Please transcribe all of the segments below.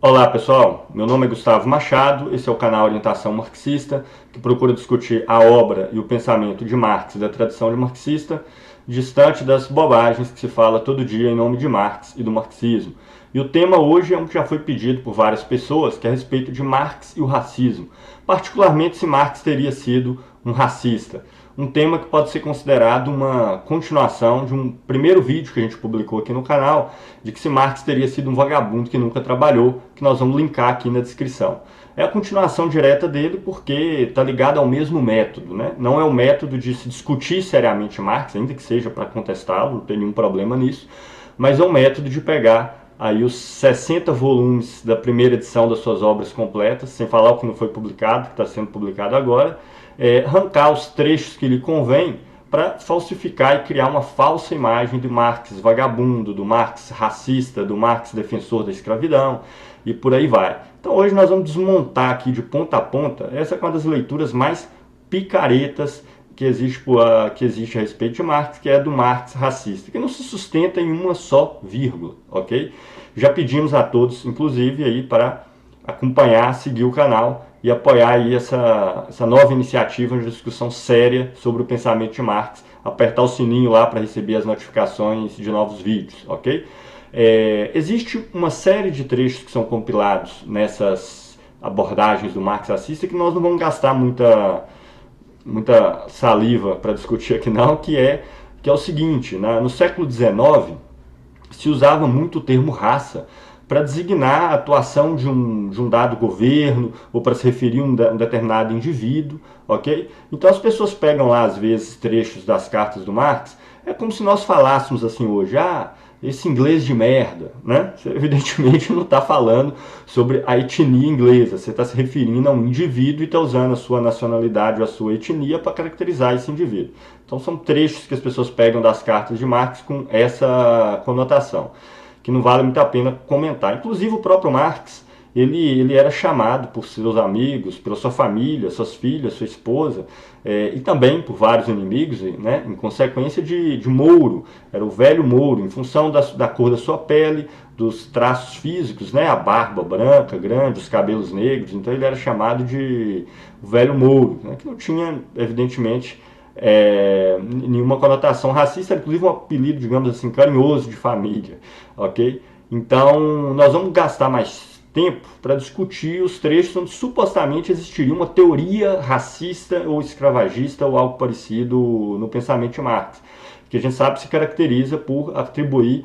Olá pessoal, meu nome é Gustavo Machado, esse é o canal Orientação Marxista, que procura discutir a obra e o pensamento de Marx e da tradição de marxista, distante das bobagens que se fala todo dia em nome de Marx e do marxismo. E o tema hoje é um que já foi pedido por várias pessoas, que é a respeito de Marx e o racismo, particularmente se Marx teria sido um racista. Um tema que pode ser considerado uma continuação de um primeiro vídeo que a gente publicou aqui no canal, de que se Marx teria sido um vagabundo que nunca trabalhou, que nós vamos linkar aqui na descrição. É a continuação direta dele porque está ligado ao mesmo método, né? Não é o método de se discutir seriamente Marx, ainda que seja para contestá-lo, não tem nenhum problema nisso, mas é o método de pegar aí os 60 volumes da primeira edição das suas obras completas, sem falar o que não foi publicado, que está sendo publicado agora, arrancar os trechos que lhe convém para falsificar e criar uma falsa imagem do Marx vagabundo, do Marx racista, do Marx defensor da escravidão e por aí vai. Então hoje nós vamos desmontar aqui de ponta a ponta, essa é uma das leituras mais picaretas que existe a respeito de Marx, que é do Marx racista, que não se sustenta em uma só vírgula, ok? Já pedimos a todos, inclusive, aí para acompanhar, seguir o canal e apoiar aí essa nova iniciativa de discussão séria sobre o pensamento de Marx, apertar o sininho lá para receber as notificações de novos vídeos, ok? Existe uma série de trechos que são compilados nessas abordagens do Marx racista que nós não vamos gastar muita saliva para discutir aqui não, que é o seguinte, né? No século XIX se usava muito o termo raça para designar a atuação de um dado governo ou para se referir a um determinado indivíduo, ok? Então as pessoas pegam lá às vezes trechos das cartas do Marx, é como se nós falássemos assim hoje, esse inglês de merda, né? Você evidentemente não está falando sobre a etnia inglesa, você está se referindo a um indivíduo e está usando a sua nacionalidade ou a sua etnia para caracterizar esse indivíduo. Então são trechos que as pessoas pegam das cartas de Marx com essa conotação, que não vale muito a pena comentar. Inclusive o próprio Marx, ele era chamado por seus amigos, pela sua família, suas filhas, sua esposa, e também por vários inimigos, né, em consequência de Mouro, era o velho Mouro, em função da cor da sua pele, dos traços físicos, né, a barba branca, grande, os cabelos negros, então ele era chamado de o velho Mouro, né, que não tinha, evidentemente, nenhuma conotação racista, inclusive um apelido, digamos assim, carinhoso de família, ok? Então, nós vamos gastar mais tempo para discutir os trechos onde supostamente existiria uma teoria racista ou escravagista ou algo parecido no pensamento de Marx, que a gente sabe se caracteriza por atribuir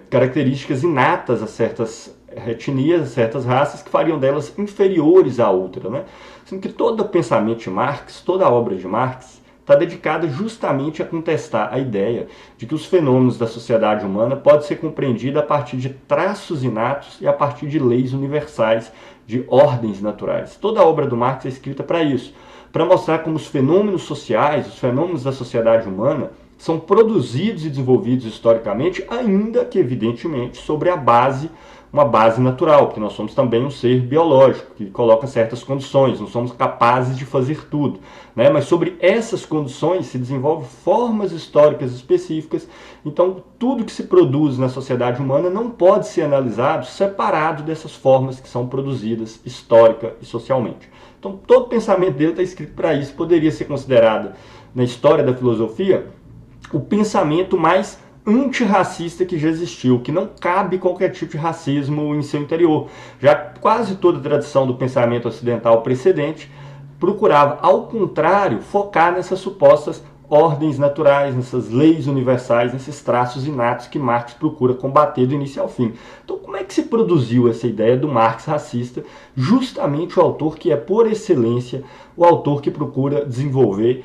características inatas a certas etnias, a certas raças que fariam delas inferiores à outra, né? Sendo que todo o pensamento de Marx, toda a obra de Marx, está dedicada justamente a contestar a ideia de que os fenômenos da sociedade humana podem ser compreendidos a partir de traços inatos e a partir de leis universais, de ordens naturais. Toda a obra do Marx é escrita para isso, para mostrar como os fenômenos sociais, os fenômenos da sociedade humana, são produzidos e desenvolvidos historicamente, ainda que, evidentemente, sobre uma base natural, porque nós somos também um ser biológico, que coloca certas condições, não somos capazes de fazer tudo, né? Mas sobre essas condições se desenvolvem formas históricas específicas, então tudo que se produz na sociedade humana não pode ser analisado separado dessas formas que são produzidas histórica e socialmente. Então todo o pensamento dele está escrito para isso, poderia ser considerado, na história da filosofia, o pensamento mais antirracista que já existiu, que não cabe qualquer tipo de racismo em seu interior. Já quase toda a tradição do pensamento ocidental precedente procurava, ao contrário, focar nessas supostas ordens naturais, nessas leis universais, nesses traços inatos que Marx procura combater do início ao fim. Então, como é que se produziu essa ideia do Marx racista? Justamente o autor que é, por excelência, o autor que procura desenvolver,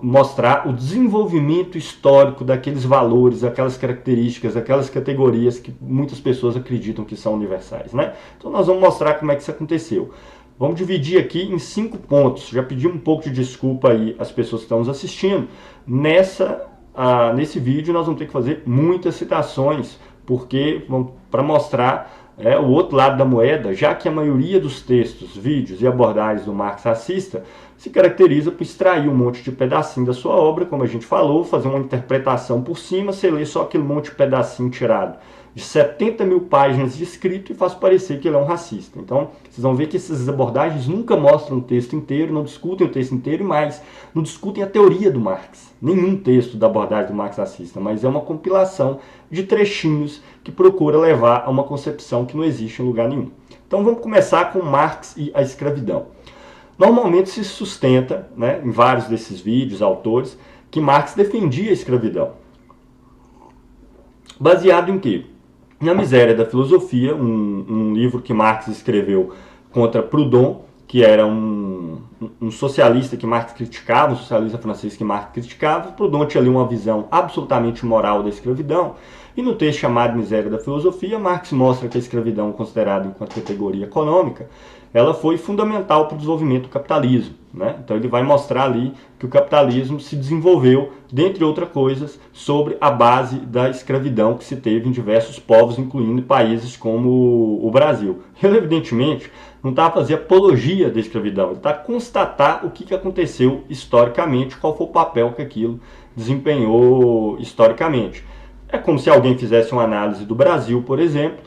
mostrar o desenvolvimento histórico daqueles valores, aquelas características, aquelas categorias que muitas pessoas acreditam que são universais, né? Então nós vamos mostrar como é que isso aconteceu. Vamos dividir aqui em 5 pontos. Já pedi um pouco de desculpa aí às pessoas que estão nos assistindo. Nesse vídeo nós vamos ter que fazer muitas citações, porque para mostrar o outro lado da moeda, já que a maioria dos textos, vídeos e abordagens do Marx racista se caracteriza por extrair um monte de pedacinho da sua obra, como a gente falou, fazer uma interpretação por cima, você lê só aquele monte de pedacinho tirado de 70 mil páginas de escrito e faz parecer que ele é um racista. Então, vocês vão ver que essas abordagens nunca mostram o texto inteiro, não discutem o texto inteiro e mais, não discutem a teoria do Marx. Nenhum texto da abordagem do Marx racista, mas é uma compilação de trechinhos que procura levar a uma concepção que não existe em lugar nenhum. Então vamos começar com Marx e a escravidão. Normalmente se sustenta, né, em vários desses vídeos, autores, que Marx defendia a escravidão. Baseado em quê? Na Miséria da Filosofia, um livro que Marx escreveu contra Proudhon, que era um socialista que Marx criticava, um socialista francês que Marx criticava. Proudhon tinha ali uma visão absolutamente moral da escravidão. E no texto chamado Miséria da Filosofia, Marx mostra que a escravidão, considerada enquanto categoria econômica, ela foi fundamental para o desenvolvimento do capitalismo, né? Então ele vai mostrar ali que o capitalismo se desenvolveu, dentre outras coisas, sobre a base da escravidão que se teve em diversos povos, incluindo países como o Brasil. Ele, evidentemente, não está a fazer apologia da escravidão, ele está a constatar o que aconteceu historicamente, qual foi o papel que aquilo desempenhou historicamente. É como se alguém fizesse uma análise do Brasil, por exemplo,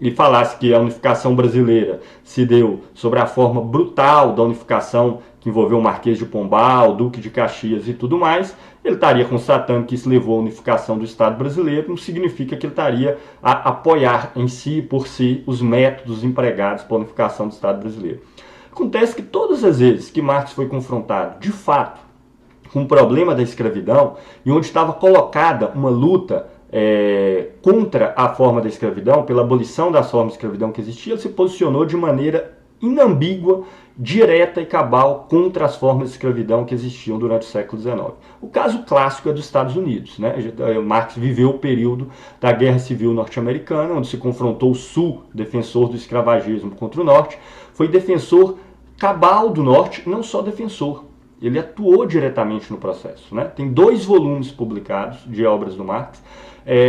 e falasse que a unificação brasileira se deu sobre a forma brutal da unificação que envolveu o Marquês de Pombal, o Duque de Caxias e tudo mais. Ele estaria constatando que isso levou à unificação do Estado brasileiro, não significa que ele estaria a apoiar em si, por si, os métodos empregados para a unificação do Estado brasileiro. Acontece que todas as vezes que Marx foi confrontado, de fato, com o problema da escravidão, e onde estava colocada uma luta contra a forma da escravidão, pela abolição das formas de escravidão que existia, ele se posicionou de maneira inambígua, direta e cabal contra as formas de escravidão que existiam durante o século XIX. O caso clássico é dos Estados Unidos, né? Marx viveu o período da Guerra Civil Norte-Americana, onde se confrontou o Sul, defensor do escravagismo, contra o Norte, foi defensor cabal do Norte, não só defensor. Ele atuou diretamente no processo, né? Tem 2 volumes publicados de obras do Marx,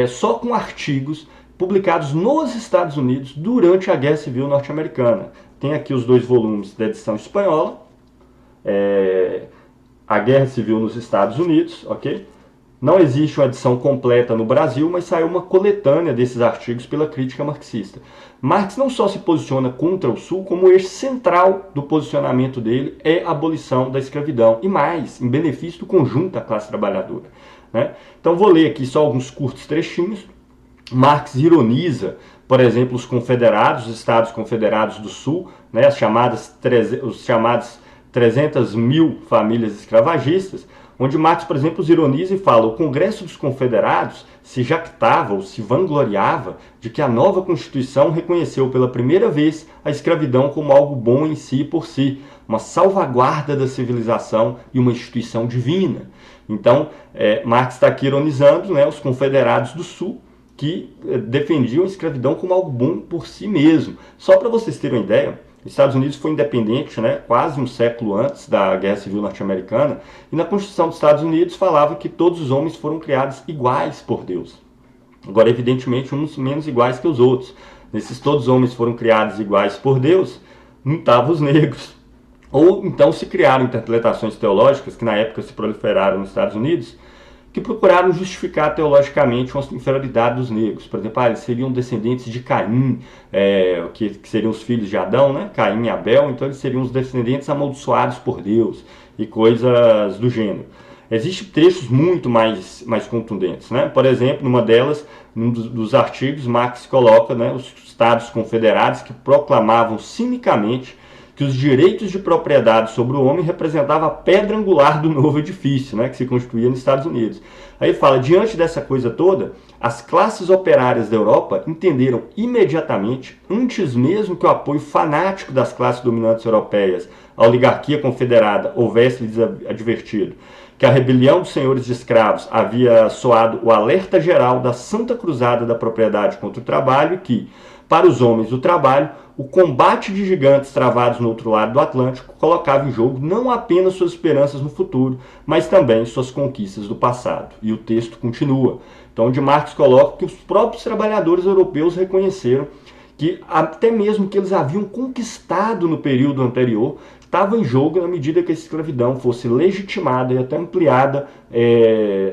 só com artigos publicados nos Estados Unidos durante a Guerra Civil Norte-Americana. Tem aqui os 2 volumes da edição espanhola, A Guerra Civil nos Estados Unidos, ok? Não existe uma edição completa no Brasil, mas saiu uma coletânea desses artigos pela crítica marxista. Marx não só se posiciona contra o Sul, como o eixo central do posicionamento dele é a abolição da escravidão, e mais, em benefício do conjunto da classe trabalhadora, né? Então vou ler aqui só alguns curtos trechinhos. Marx ironiza, por exemplo, os confederados, os Estados Confederados do Sul, né, os chamados 300 mil famílias escravagistas, onde Marx, por exemplo, os ironiza e fala: o Congresso dos Confederados se jactava ou se vangloriava de que a nova Constituição reconheceu pela primeira vez a escravidão como algo bom em si e por si, uma salvaguarda da civilização e uma instituição divina. Então, Marx está aqui ironizando, né, os confederados do Sul, que defendiam a escravidão como algo bom por si mesmo. Só para vocês terem uma ideia, os Estados Unidos foi independente, né, quase um século antes da Guerra Civil Norte-Americana, e na Constituição dos Estados Unidos falava que todos os homens foram criados iguais por Deus. Agora, evidentemente, uns menos iguais que os outros. Nesses todos os homens foram criados iguais por Deus, não estavam os negros. Ou então se criaram interpretações teológicas, que na época se proliferaram nos Estados Unidos, que procuraram justificar teologicamente uma inferioridade dos negros. Por exemplo, eles seriam descendentes de Caim, que seriam os filhos de Adão, né? Caim e Abel, então eles seriam os descendentes amaldiçoados por Deus e coisas do gênero. Existem trechos muito mais contundentes, né? Por exemplo, numa delas, num dos artigos, Marx coloca, né, os Estados Confederados que proclamavam cinicamente que os direitos de propriedade sobre o homem representavam a pedra angular do novo edifício, né, que se construía nos Estados Unidos. Aí fala: diante dessa coisa toda, as classes operárias da Europa entenderam imediatamente, antes mesmo que o apoio fanático das classes dominantes europeias à oligarquia confederada houvesse lhes advertido, que a rebelião dos senhores de escravos havia soado o alerta geral da Santa Cruzada da propriedade contra o trabalho e que, para os homens do trabalho, o combate de gigantes travados no outro lado do Atlântico colocava em jogo não apenas suas esperanças no futuro, mas também suas conquistas do passado. E o texto continua. Então, onde Marx coloca que os próprios trabalhadores europeus reconheceram que até mesmo que eles haviam conquistado no período anterior estava em jogo na medida que a escravidão fosse legitimada e até ampliada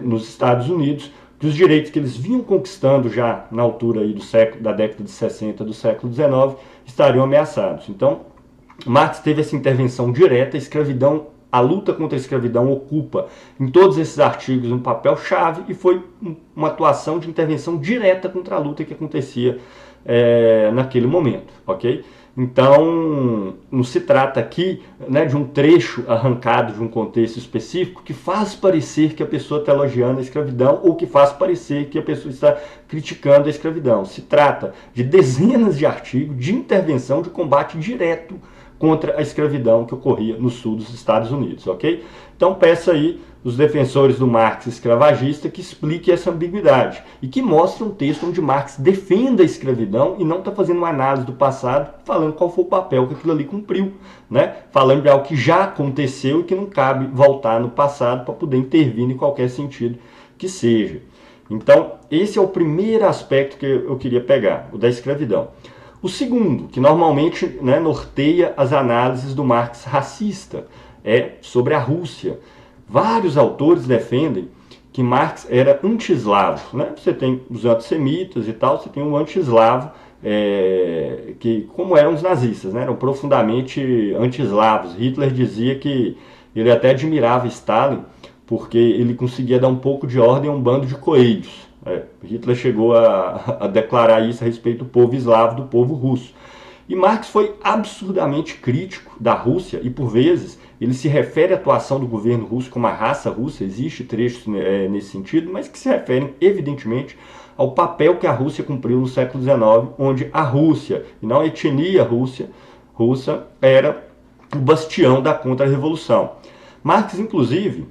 nos Estados Unidos que os direitos que eles vinham conquistando já na altura aí da década de 60 do século XIX estariam ameaçados. Então, Marx teve essa intervenção direta. A luta contra a escravidão ocupa em todos esses artigos um papel-chave e foi uma atuação de intervenção direta contra a luta que acontecia naquele momento, ok? Então, não se trata aqui, né, de um trecho arrancado de um contexto específico que faz parecer que a pessoa está elogiando a escravidão ou que faz parecer que a pessoa está criticando a escravidão. Se trata de dezenas de artigos de intervenção, de combate direto contra a escravidão que ocorria no sul dos Estados Unidos, ok? Então peço aí os defensores do Marx escravagista que expliquem essa ambiguidade e que mostrem um texto onde Marx defenda a escravidão e não está fazendo uma análise do passado, falando qual foi o papel que aquilo ali cumpriu, né? Falando de algo que já aconteceu e que não cabe voltar no passado para poder intervir em qualquer sentido que seja. Então, esse é o primeiro aspecto que eu queria pegar, o da escravidão. O segundo, que normalmente, né, norteia as análises do Marx racista, é sobre a Rússia. Vários autores defendem que Marx era anti-eslavo, né? Você tem os antissemitas e tal, você tem o anti-eslavo, que, como eram os nazistas, né, eram profundamente anti-eslavos. Hitler dizia que ele até admirava Stalin porque ele conseguia dar um pouco de ordem a um bando de coelhos. Hitler chegou a declarar isso a respeito do povo eslavo, do povo russo. E Marx foi absurdamente crítico da Rússia e, por vezes, ele se refere à atuação do governo russo como a raça russa, existe trechos nesse sentido, mas que se referem, evidentemente, ao papel que a Rússia cumpriu no século XIX, onde a Rússia, e não a etnia russa, era o bastião da contra-revolução. Marx, inclusive,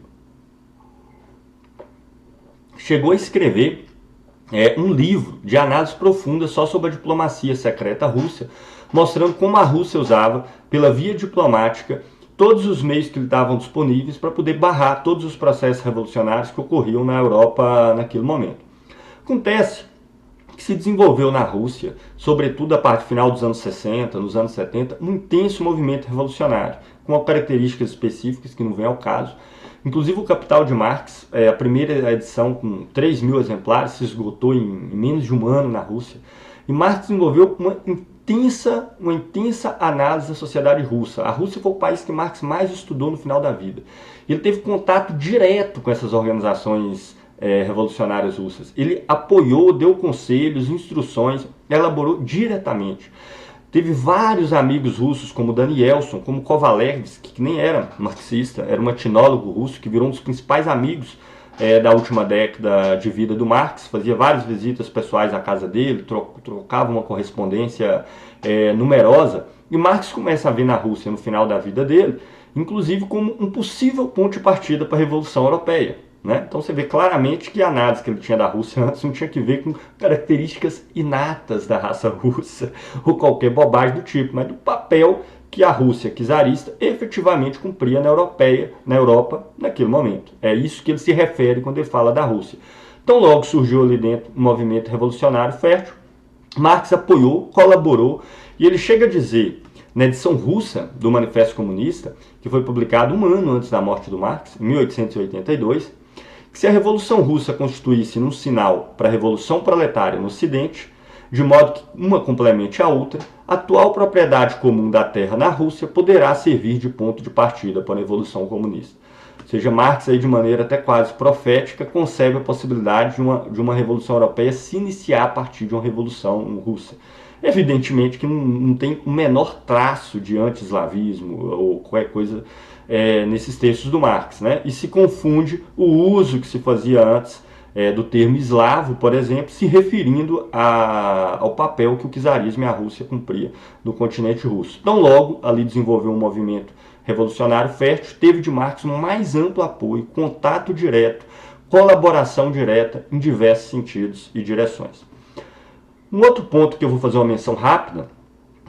chegou a escrever um livro de análise profunda só sobre a diplomacia secreta russa, mostrando como a Rússia usava, pela via diplomática, todos os meios que lhe estavam disponíveis para poder barrar todos os processos revolucionários que ocorriam na Europa naquele momento. Acontece que se desenvolveu na Rússia, sobretudo a partir final dos anos 60, nos anos 70, um intenso movimento revolucionário, com características específicas que não vem ao caso. Inclusive o Capital de Marx, a primeira edição com 3.000 exemplares, se esgotou em menos de um ano na Rússia. E Marx desenvolveu uma intensa análise da sociedade russa. A Rússia foi o país que Marx mais estudou no final da vida. Ele teve contato direto com essas organizações revolucionárias russas. Ele apoiou, deu conselhos, instruções, elaborou diretamente. Teve vários amigos russos, como Danielson, como Kovalevsky, que nem era marxista, era um etnólogo russo, que virou um dos principais amigos da última década de vida do Marx, fazia várias visitas pessoais à casa dele, trocava uma correspondência numerosa, e Marx começa a ver na Rússia, no final da vida dele, inclusive como um possível ponto de partida para a Revolução Europeia. Né? Então você vê claramente que a análise que ele tinha da Rússia antes não tinha que ver com características inatas da raça russa ou qualquer bobagem do tipo, mas do papel que a Rússia czarista efetivamente cumpria na Europa naquele momento. É isso que ele se refere quando ele fala da Rússia. Então logo surgiu ali dentro um movimento revolucionário fértil, Marx apoiou, colaborou, e ele chega a dizer, na edição russa do Manifesto Comunista, que foi publicado um ano antes da morte do Marx, em 1882, que se a Revolução Russa constituísse um sinal para a Revolução Proletária no Ocidente, de modo que uma complemente a outra, a atual propriedade comum da terra na Rússia poderá servir de ponto de partida para a Revolução Comunista. Ou seja, Marx, aí, de maneira até quase profética, concebe a possibilidade de uma Revolução Europeia se iniciar a partir de uma Revolução Russa. Evidentemente que não tem o menor traço de anti-eslavismo ou qualquer coisa nesses textos do Marx, né? E se confunde o uso que se fazia antes do termo eslavo, por exemplo, se referindo ao papel que o czarismo e a Rússia cumpria no continente russo. Então logo ali desenvolveu um movimento revolucionário fértil, teve de Marx um mais amplo apoio, contato direto, colaboração direta em diversos sentidos e direções. Um outro ponto que eu vou fazer uma menção rápida,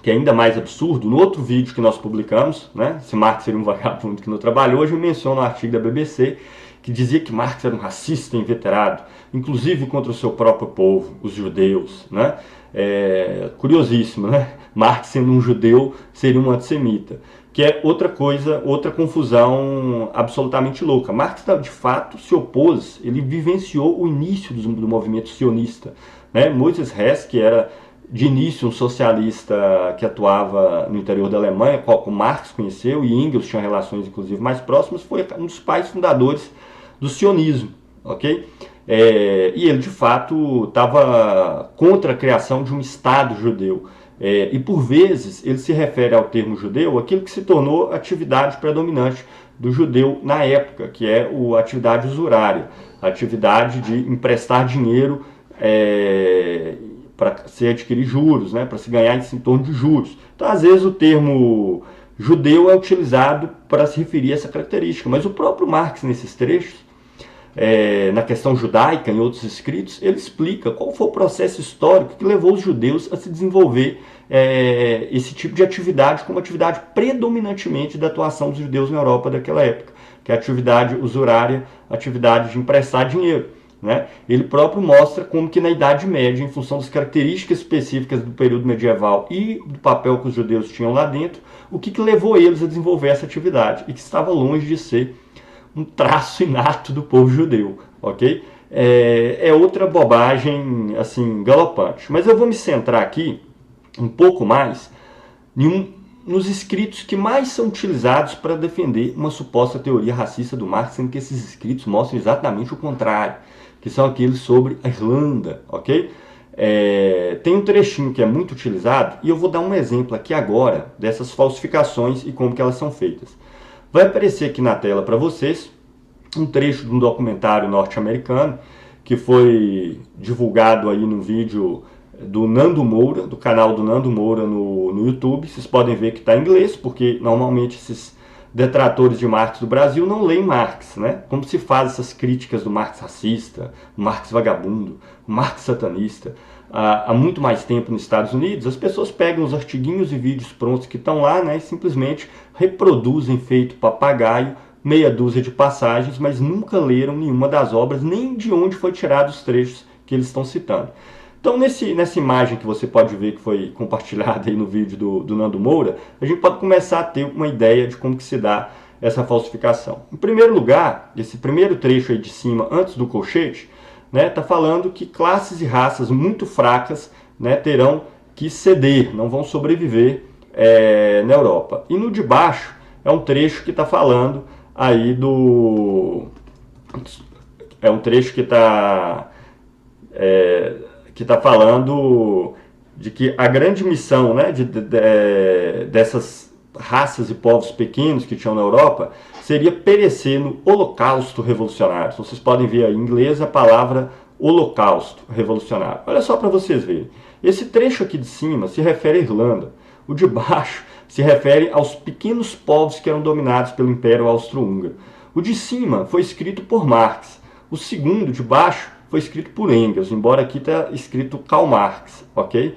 que é ainda mais absurdo, no outro vídeo que nós publicamos, né, se Marx seria um vagabundo que não trabalhou, hoje eu menciono um artigo da BBC que dizia que Marx era um racista inveterado, inclusive contra o seu próprio povo, os judeus, né? Curiosíssimo, né? Marx, sendo um judeu, seria um antissemita. Que é outra coisa, outra confusão absolutamente louca. Marx, de fato, se opôs, ele vivenciou o início do movimento sionista. Né? Moses Hess, que era de início um socialista que atuava no interior da Alemanha, qual Marx conheceu, e Engels tinha relações inclusive mais próximas, foi um dos pais fundadores do sionismo. Okay? E ele, de fato, estava contra a criação de um Estado judeu. E, por vezes, ele se refere ao termo judeu, aquilo que se tornou a atividade predominante do judeu na época, que é a atividade usurária, a atividade de emprestar dinheiro para se adquirir juros, né, para se ganhar em torno de juros. Então, às vezes, o termo judeu é utilizado para se referir a essa característica, mas o próprio Marx, nesses trechos, na questão judaica, em outros escritos, ele explica qual foi o processo histórico que levou os judeus a se desenvolver esse tipo de atividade como atividade predominantemente da atuação dos judeus na Europa daquela época, que é a atividade usurária, a atividade de emprestar dinheiro. Né? Ele próprio mostra como que na Idade Média, em função das características específicas do período medieval e do papel que os judeus tinham lá dentro, o que levou eles a desenvolver essa atividade e que estava longe de ser um traço inato do povo judeu, ok? É outra bobagem, assim, galopante. Mas eu vou me centrar aqui um pouco mais nos escritos que mais são utilizados para defender uma suposta teoria racista do Marx, sendo que esses escritos mostram exatamente o contrário, que são aqueles sobre a Irlanda, ok? Tem um trechinho que é muito utilizado, e eu vou dar um exemplo aqui agora dessas falsificações e como que elas são feitas. Vai aparecer aqui na tela para vocês um trecho de um documentário norte-americano que foi divulgado aí no vídeo do Nando Moura, do canal do Nando Moura no YouTube. Vocês podem ver que está em inglês, porque normalmente esses detratores de Marx do Brasil não leem Marx, né? Como se faz essas críticas do Marx racista, Marx vagabundo, Marx satanista. Há muito mais tempo nos Estados Unidos, as pessoas pegam os artiguinhos e vídeos prontos que estão lá, né, e simplesmente reproduzem feito papagaio, meia dúzia de passagens, mas nunca leram nenhuma das obras, nem de onde foi tirado os trechos que eles estão citando. Então, nessa imagem que você pode ver que foi compartilhada aí no vídeo do Nando Moura, a gente pode começar a ter uma ideia de como que se dá essa falsificação. Em primeiro lugar, esse primeiro trecho aí de cima, antes do colchete, está falando que classes e raças muito fracas, né, terão que ceder, não vão sobreviver na Europa. E no de baixo é um trecho que está falando aí é um trecho que está falando de que a grande missão, né, dessas raças e povos pequenos que tinham na Europa seria perecer no holocausto revolucionário. Então, vocês podem ver aí em inglês a palavra holocausto revolucionário. Olha só para vocês verem. Esse trecho aqui de cima se refere à Irlanda. O de baixo se refere aos pequenos povos que eram dominados pelo Império Austro-Húngaro. O de cima foi escrito por Marx. O segundo, de baixo, foi escrito por Engels, embora aqui está escrito Karl Marx, ok?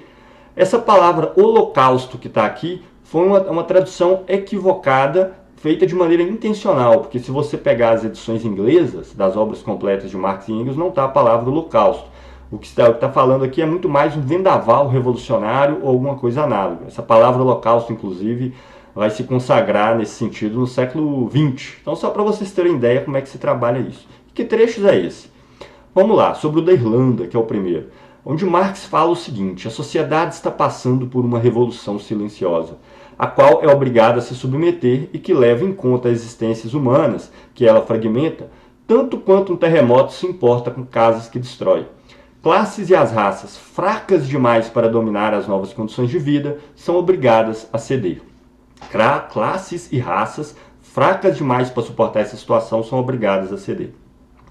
Essa palavra holocausto que está aqui foi uma tradução equivocada, feita de maneira intencional, porque se você pegar as edições inglesas das obras completas de Marx e Engels, não está a palavra holocausto. O que está falando aqui é muito mais um vendaval revolucionário ou alguma coisa análoga. Essa palavra holocausto, inclusive, vai se consagrar nesse sentido no século XX. Então, só para vocês terem ideia como é que se trabalha isso. Que trechos é esse? Vamos lá, sobre o da Irlanda, que é o primeiro, onde Marx fala o seguinte: a sociedade está passando por uma revolução silenciosa, a qual é obrigada a se submeter e que leva em conta as existências humanas, que ela fragmenta, tanto quanto um terremoto se importa com casas que destrói. Classes e as raças, fracas demais para dominar as novas condições de vida, são obrigadas a ceder. Classes e raças, fracas demais para suportar essa situação, são obrigadas a ceder.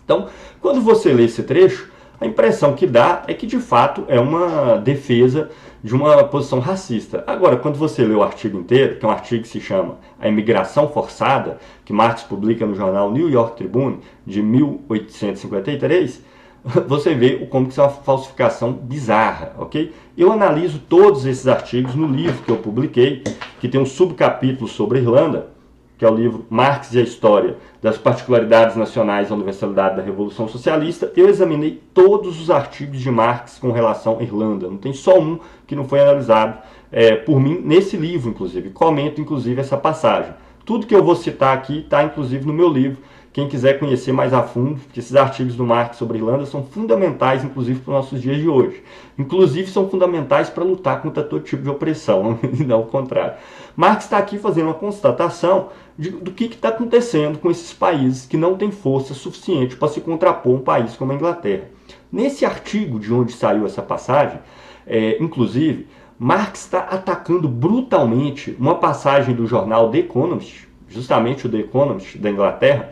Então, quando você lê esse trecho, a impressão que dá é que, de fato, é uma defesa de uma posição racista. Agora, quando você lê o artigo inteiro, que é um artigo que se chama A Imigração Forçada, que Marx publica no jornal New York Tribune, de 1853, você vê como que isso é uma falsificação bizarra, ok? Eu analiso todos esses artigos no livro que eu publiquei, que tem um subcapítulo sobre a Irlanda, que é o livro Marx e a História das Particularidades Nacionais da Universalidade da Revolução Socialista, eu examinei todos os artigos de Marx com relação à Irlanda. Não tem só um que não foi analisado por mim nesse livro, inclusive. Comento, inclusive, essa passagem. Tudo que eu vou citar aqui está, inclusive, no meu livro. Quem quiser conhecer mais a fundo, porque esses artigos do Marx sobre a Irlanda são fundamentais, inclusive, para os nossos dias de hoje. Inclusive, são fundamentais para lutar contra todo tipo de opressão, e não o contrário. Marx está aqui fazendo uma constatação do que está acontecendo com esses países que não têm força suficiente para se contrapor a um país como a Inglaterra. Nesse artigo de onde saiu essa passagem, inclusive, Marx está atacando brutalmente uma passagem do jornal The Economist, justamente o The Economist da Inglaterra,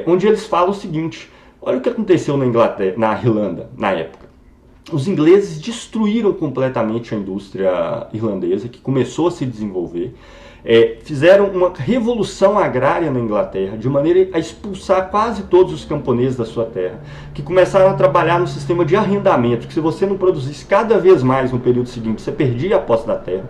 onde eles falam o seguinte: olha o que aconteceu na Irlanda, na época. Os ingleses destruíram completamente a indústria irlandesa, que começou a se desenvolver, fizeram uma revolução agrária na Inglaterra, de maneira a expulsar quase todos os camponeses da sua terra, que começaram a trabalhar no sistema de arrendamento, que se você não produzisse cada vez mais no período seguinte, você perdia a posse da terra,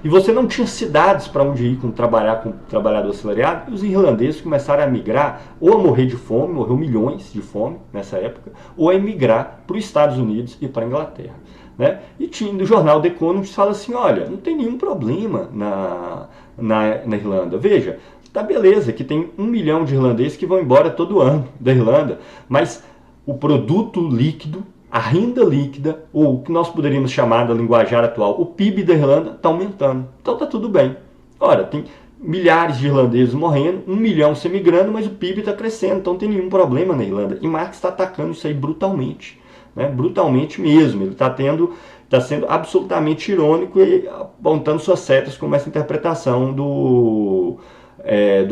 e você não tinha cidades para onde ir trabalhar com trabalhador assalariado, e os irlandeses começaram a migrar, ou a morrer de fome, morreu milhões de fome nessa época, ou a emigrar para os Estados Unidos e para a Inglaterra. Né? E no jornal The Economist fala assim: olha, não tem nenhum problema na Irlanda. Veja, tá beleza que tem 1 milhão de irlandeses que vão embora todo ano da Irlanda, mas o produto líquido, a renda líquida, ou o que nós poderíamos chamar da linguajar atual, o PIB da Irlanda, está aumentando. Então está tudo bem. Ora, tem milhares de irlandeses morrendo, 1 milhão se migrando, mas o PIB está crescendo, então não tem nenhum problema na Irlanda. E Marx está atacando isso aí brutalmente, né? Brutalmente mesmo. Ele está sendo absolutamente irônico e apontando suas setas como essa interpretação do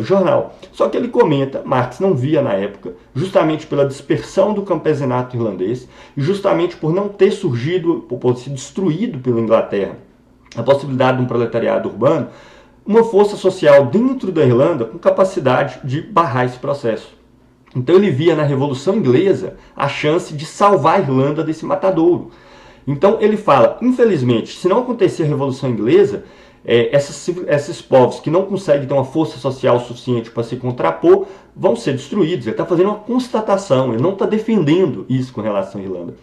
jornal. Só que ele comenta, Marx não via na época, justamente pela dispersão do campesinato irlandês e justamente por não ter surgido, por ser destruído pela Inglaterra, a possibilidade de um proletariado urbano, uma força social dentro da Irlanda com capacidade de barrar esse processo. Então ele via na Revolução Inglesa a chance de salvar a Irlanda desse matadouro. Então ele fala, infelizmente, se não acontecer a Revolução Inglesa, esses povos que não conseguem ter uma força social suficiente para se contrapor vão ser destruídos. Ele está fazendo uma constatação, ele não está defendendo isso com relação à Irlanda.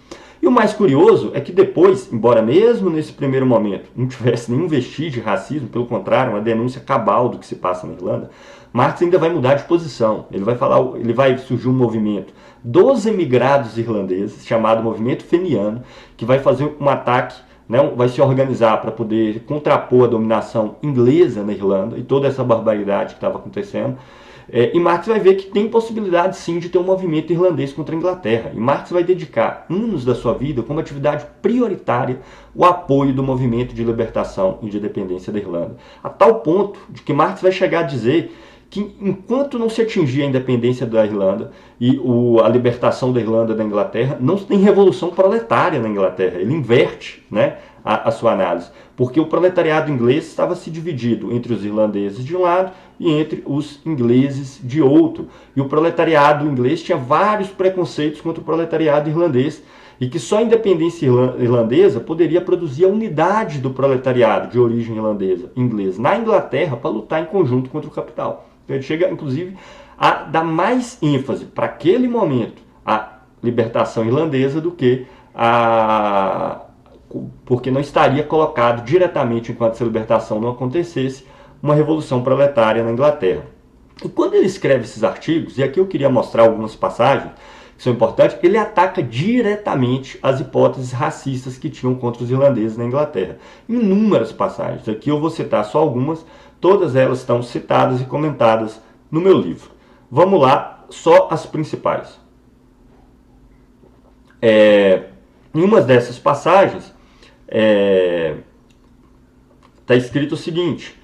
E o mais curioso é que depois, embora mesmo nesse primeiro momento não tivesse nenhum vestígio de racismo, pelo contrário, uma denúncia cabal do que se passa na Irlanda, Marx ainda vai mudar de posição. Ele vai surgir um movimento dos emigrados irlandeses, chamado Movimento Feniano, que vai fazer um ataque, vai se organizar para poder contrapor a dominação inglesa na Irlanda e toda essa barbaridade que estava acontecendo. E Marx vai ver que tem possibilidade sim de ter um movimento irlandês contra a Inglaterra. E Marx vai dedicar anos da sua vida como atividade prioritária o apoio do movimento de libertação e de independência da Irlanda. A tal ponto de que Marx vai chegar a dizer que enquanto não se atingir a independência da Irlanda e a libertação da Irlanda da Inglaterra, não tem revolução proletária na Inglaterra. Ele inverte, a sua análise, porque o proletariado inglês estava se dividido entre os irlandeses de um lado e entre os ingleses de outro. E o proletariado inglês tinha vários preconceitos contra o proletariado irlandês, e que só a independência irlandesa poderia produzir a unidade do proletariado de origem inglesa na Inglaterra para lutar em conjunto contra o capital. Então ele chega, inclusive, a dar mais ênfase para aquele momento à libertação irlandesa do que porque não estaria colocado diretamente, enquanto essa libertação não acontecesse, uma revolução proletária na Inglaterra. E quando ele escreve esses artigos, e aqui eu queria mostrar algumas passagens que são importantes, ele ataca diretamente as hipóteses racistas que tinham contra os irlandeses na Inglaterra. Inúmeras passagens, aqui eu vou citar só algumas, todas elas estão citadas e comentadas no meu livro. Vamos lá, só as principais. Em uma dessas passagens, está escrito o seguinte,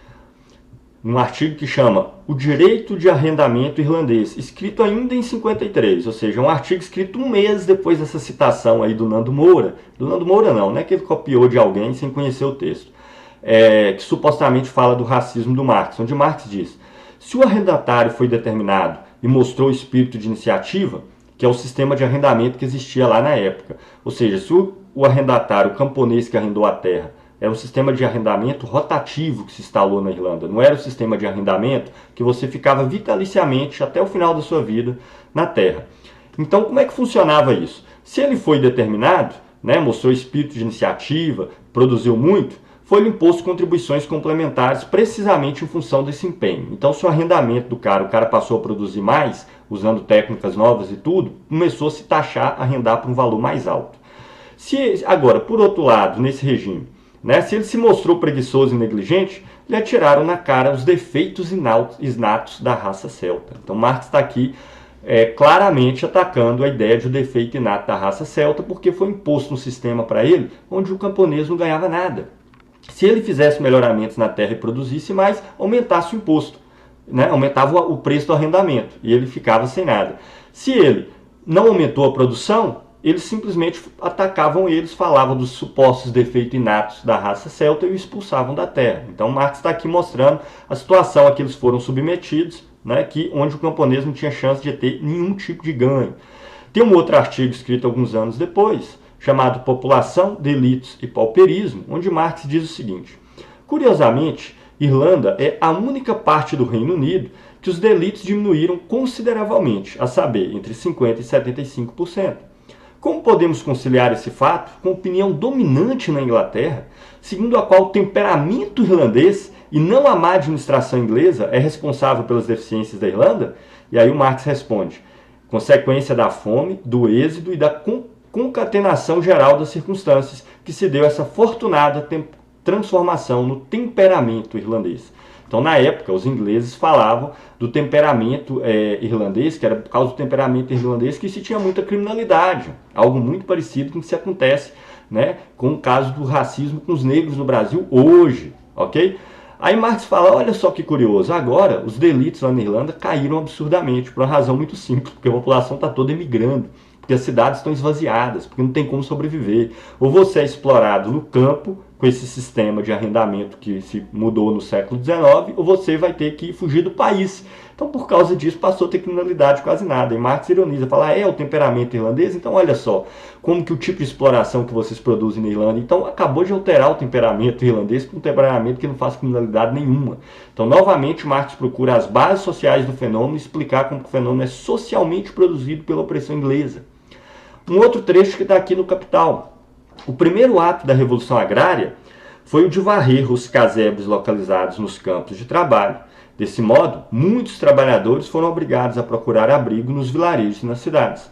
num artigo que chama O Direito de Arrendamento Irlandês, escrito ainda em 53, ou seja, um artigo escrito um mês depois dessa citação aí do Nando Moura. Do Nando Moura não é que ele copiou de alguém sem conhecer o texto, que supostamente fala do racismo do Marx, onde Marx diz: se o arrendatário foi determinado e mostrou espírito de iniciativa, que é o sistema de arrendamento que existia lá na época, ou seja, se o arrendatário, o camponês que arrendou a terra, Era um sistema de arrendamento rotativo que se instalou na Irlanda. Não era um sistema de arrendamento que você ficava vitaliciamente até o final da sua vida na terra. Então, como é que funcionava isso? Se ele foi determinado, né, mostrou espírito de iniciativa, produziu muito, foi-lhe imposto contribuições complementares precisamente em função desse empenho. Então, se o arrendamento do cara, o cara passou a produzir mais, usando técnicas novas e tudo, começou a se taxar, arrendar por um valor mais alto. Agora, por outro lado, nesse regime, né, se ele se mostrou preguiçoso e negligente, lhe atiraram na cara os defeitos inatos da raça celta. Então, Marx está aqui claramente atacando a ideia de um defeito inato da raça celta, porque foi imposto um sistema para ele onde o camponês não ganhava nada. Se ele fizesse melhoramentos na terra e produzisse mais, aumentasse o imposto, né? Aumentava o preço do arrendamento e ele ficava sem nada. Se ele não aumentou a produção, eles simplesmente atacavam eles, falavam dos supostos defeitos inatos da raça celta e o expulsavam da terra. Então Marx está aqui mostrando a situação a que eles foram submetidos, né, onde o camponês não tinha chance de ter nenhum tipo de ganho. Tem um outro artigo escrito alguns anos depois, chamado População, Delitos e Pauperismo, onde Marx diz o seguinte: curiosamente, Irlanda é a única parte do Reino Unido que os delitos diminuíram consideravelmente, a saber, entre 50% e 75%. Como podemos conciliar esse fato com a opinião dominante na Inglaterra, segundo a qual o temperamento irlandês e não a má administração inglesa é responsável pelas deficiências da Irlanda? E aí o Marx responde: consequência da fome, do êxodo e da concatenação geral das circunstâncias que se deu essa fortunada transformação no temperamento irlandês. Então, na época, os ingleses falavam do temperamento irlandês, que era por causa do temperamento irlandês que se tinha muita criminalidade, algo muito parecido com o que se acontece, né, com o caso do racismo com os negros no Brasil hoje, ok? Aí Marx fala, olha só que curioso, agora os delitos lá na Irlanda caíram absurdamente, por uma razão muito simples, porque a população está toda emigrando, porque as cidades estão esvaziadas, porque não tem como sobreviver. Ou você é explorado no campo, com esse sistema de arrendamento que se mudou no século XIX, ou você vai ter que fugir do país. Então, por causa disso, passou a ter criminalidade quase nada. E Marx ironiza, fala, é o temperamento irlandês? Então, olha só, como que o tipo de exploração que vocês produzem na Irlanda, então, acabou de alterar o temperamento irlandês para um temperamento que não faz criminalidade nenhuma. Então, novamente, Marx procura as bases sociais do fenômeno e explicar como que o fenômeno é socialmente produzido pela opressão inglesa. Um outro trecho que está aqui no Capital. O primeiro ato da Revolução Agrária foi o de varrer os casebres localizados nos campos de trabalho. Desse modo, muitos trabalhadores foram obrigados a procurar abrigo nos vilarejos e nas cidades.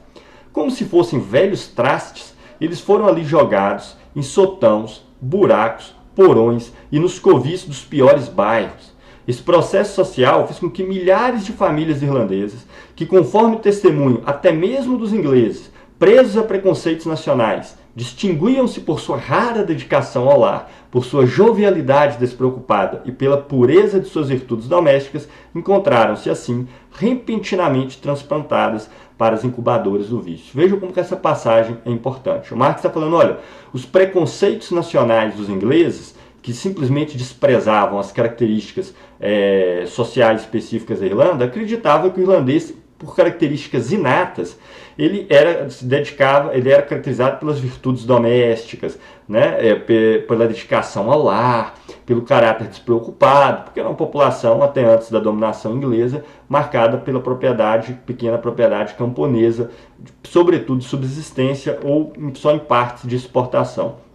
Como se fossem velhos trastes, eles foram ali jogados em sotãos, buracos, porões e nos covis dos piores bairros. Esse processo social fez com que milhares de famílias irlandesas, que conforme testemunho até mesmo dos ingleses, presos a preconceitos nacionais, distinguiam-se por sua rara dedicação ao lar, por sua jovialidade despreocupada e pela pureza de suas virtudes domésticas, encontraram-se assim repentinamente transplantadas para as incubadoras do vício. Vejam como que essa passagem é importante. O Marx está falando, olha, os preconceitos nacionais dos ingleses, que simplesmente desprezavam as características sociais específicas da Irlanda, acreditavam que o irlandês, por características inatas, ele era caracterizado pelas virtudes domésticas, né, pela dedicação ao lar, pelo caráter despreocupado, porque era uma população, até antes da dominação inglesa, marcada pela pequena propriedade camponesa, sobretudo de subsistência ou só em partes de exportação.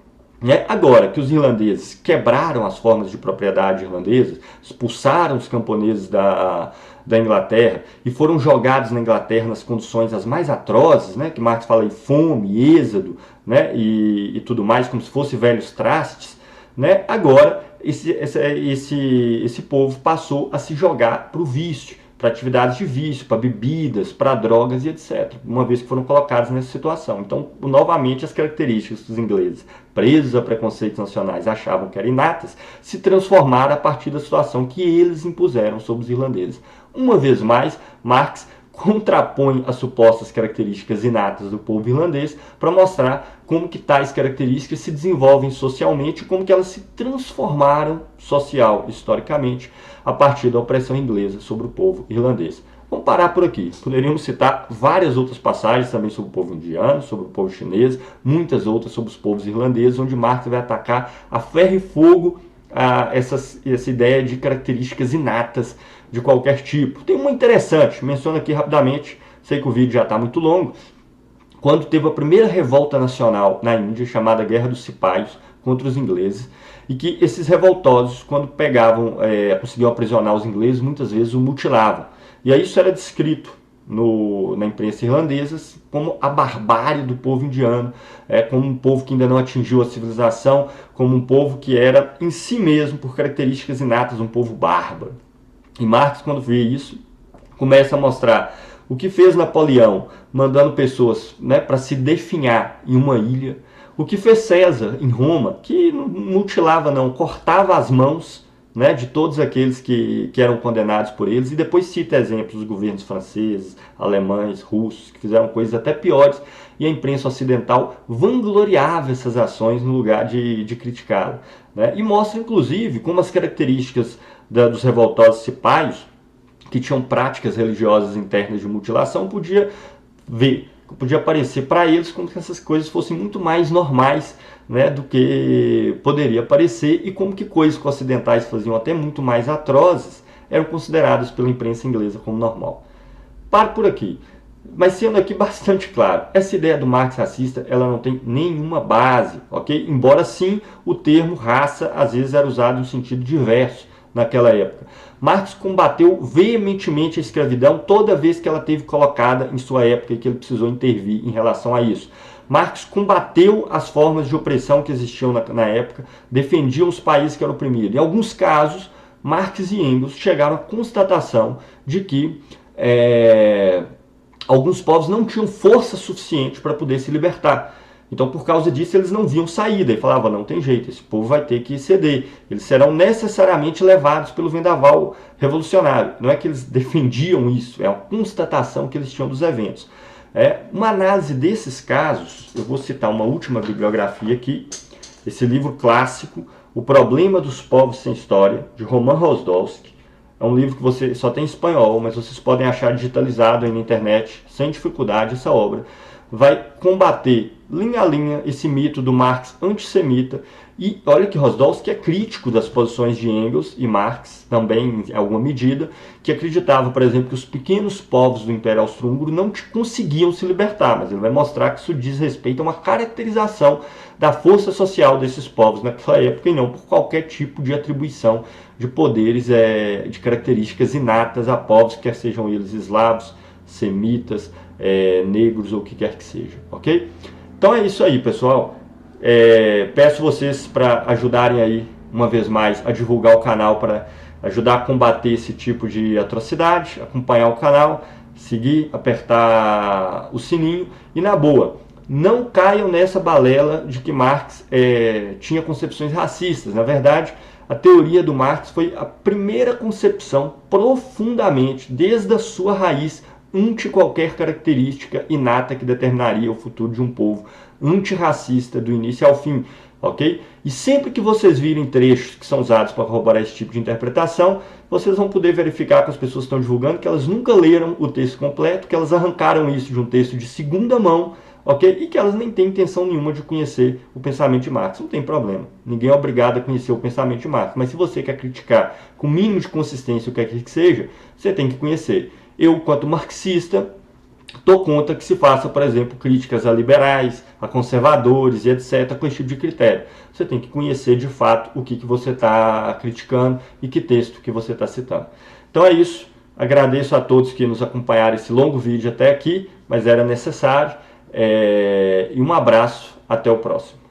Agora que os irlandeses quebraram as formas de propriedade irlandesas, expulsaram os camponeses da Inglaterra e foram jogados na Inglaterra nas condições as mais atrozes, né, que Marx fala em fome, êxodo, né, e tudo mais, como se fossem velhos trastes, né, agora esse povo passou a se jogar para o vício, para atividades de vício, para bebidas, para drogas e etc., uma vez que foram colocados nessa situação. Então, novamente, as características dos ingleses, presos a preconceitos nacionais, achavam que eram inatas, se transformaram a partir da situação que eles impuseram sobre os irlandeses. Uma vez mais, Marx contrapõe as supostas características inatas do povo irlandês para mostrar como que tais características se desenvolvem socialmente, como que elas se transformaram historicamente a partir da opressão inglesa sobre o povo irlandês. Vamos parar por aqui. Poderíamos citar várias outras passagens também sobre o povo indiano, sobre o povo chinês, muitas outras sobre os povos irlandeses, onde Marx vai atacar a ferro e fogo essa ideia de características inatas de qualquer tipo. Tem uma interessante, menciono aqui rapidamente, sei que o vídeo já está muito longo, quando teve a primeira revolta nacional na Índia, chamada Guerra dos Cipaios, contra os ingleses, e que esses revoltosos, quando conseguiam aprisionar os ingleses, muitas vezes o mutilavam. E aí isso era descrito na imprensa irlandesa como a barbárie do povo indiano, como um povo que ainda não atingiu a civilização, como um povo que era em si mesmo, por características inatas, um povo bárbaro. E Marx, quando vê isso, começa a mostrar o que fez Napoleão, mandando pessoas para se definhar em uma ilha, o que fez César em Roma, que não mutilava não, cortava as mãos de todos aqueles que eram condenados por eles, e depois cita exemplos dos governos franceses, alemães, russos, que fizeram coisas até piores, e a imprensa ocidental vangloriava essas ações no lugar de criticá-la. E mostra, inclusive, como as características dos revoltosos cipaios, que tinham práticas religiosas internas de mutilação, podia parecer para eles como que essas coisas fossem muito mais normais do que poderia parecer, e como que coisas que ocidentais faziam até muito mais atrozes eram consideradas pela imprensa inglesa como normal. Paro por aqui, mas sendo aqui bastante claro, essa ideia do Marx racista, ela não tem nenhuma base, ok? Embora sim o termo raça às vezes era usado em um sentido diverso naquela época. Marx combateu veementemente a escravidão toda vez que ela teve colocada em sua época e que ele precisou intervir em relação a isso. Marx combateu as formas de opressão que existiam na época, defendia os países que eram oprimidos. Em alguns casos, Marx e Engels chegaram à constatação de que alguns povos não tinham força suficiente para poder se libertar. Então, por causa disso, eles não viam saída e falavam, não tem jeito, esse povo vai ter que ceder. Eles serão necessariamente levados pelo vendaval revolucionário. Não é que eles defendiam isso, é uma constatação que eles tinham dos eventos. Uma análise desses casos, eu vou citar uma última bibliografia aqui, esse livro clássico, O Problema dos Povos Sem História, de Roman Rosdolsky. É um livro que você só tem em espanhol, mas vocês podem achar digitalizado aí na internet, sem dificuldade, essa obra. Vai combater linha a linha esse mito do Marx antissemita, e olha que Rosdolsky é crítico das posições de Engels e Marx, também em alguma medida, que acreditava, por exemplo, que os pequenos povos do Império Austro-Húngaro não conseguiam se libertar, mas ele vai mostrar que isso diz respeito a uma caracterização da força social desses povos naquela época e não por qualquer tipo de atribuição de poderes, de características inatas a povos, quer sejam eles eslavos, semitas, negros ou o que quer que seja, ok? Então é isso aí, pessoal. Peço vocês para ajudarem aí, uma vez mais, a divulgar o canal, para ajudar a combater esse tipo de atrocidade, acompanhar o canal, seguir, apertar o sininho, e na boa, não caiam nessa balela de que Marx tinha concepções racistas. Na verdade, a teoria do Marx foi a primeira concepção profundamente, desde a sua raiz, anti qualquer característica inata que determinaria o futuro de um povo, antirracista do início ao fim, ok? E sempre que vocês virem trechos que são usados para corroborar esse tipo de interpretação, vocês vão poder verificar que as pessoas estão divulgando que elas nunca leram o texto completo, que elas arrancaram isso de um texto de segunda mão, ok? E que elas nem têm intenção nenhuma de conhecer o pensamento de Marx. Não tem problema, ninguém é obrigado a conhecer o pensamento de Marx, mas se você quer criticar com o mínimo de consistência o que quer que seja, você tem que conhecer. Eu, quanto marxista, dou conta que se faça, por exemplo, críticas a liberais, a conservadores e etc. com esse tipo de critério. Você tem que conhecer de fato o que você está criticando e que texto que você está citando. Então é isso. Agradeço a todos que nos acompanharam esse longo vídeo até aqui, mas era necessário. E um abraço. Até o próximo.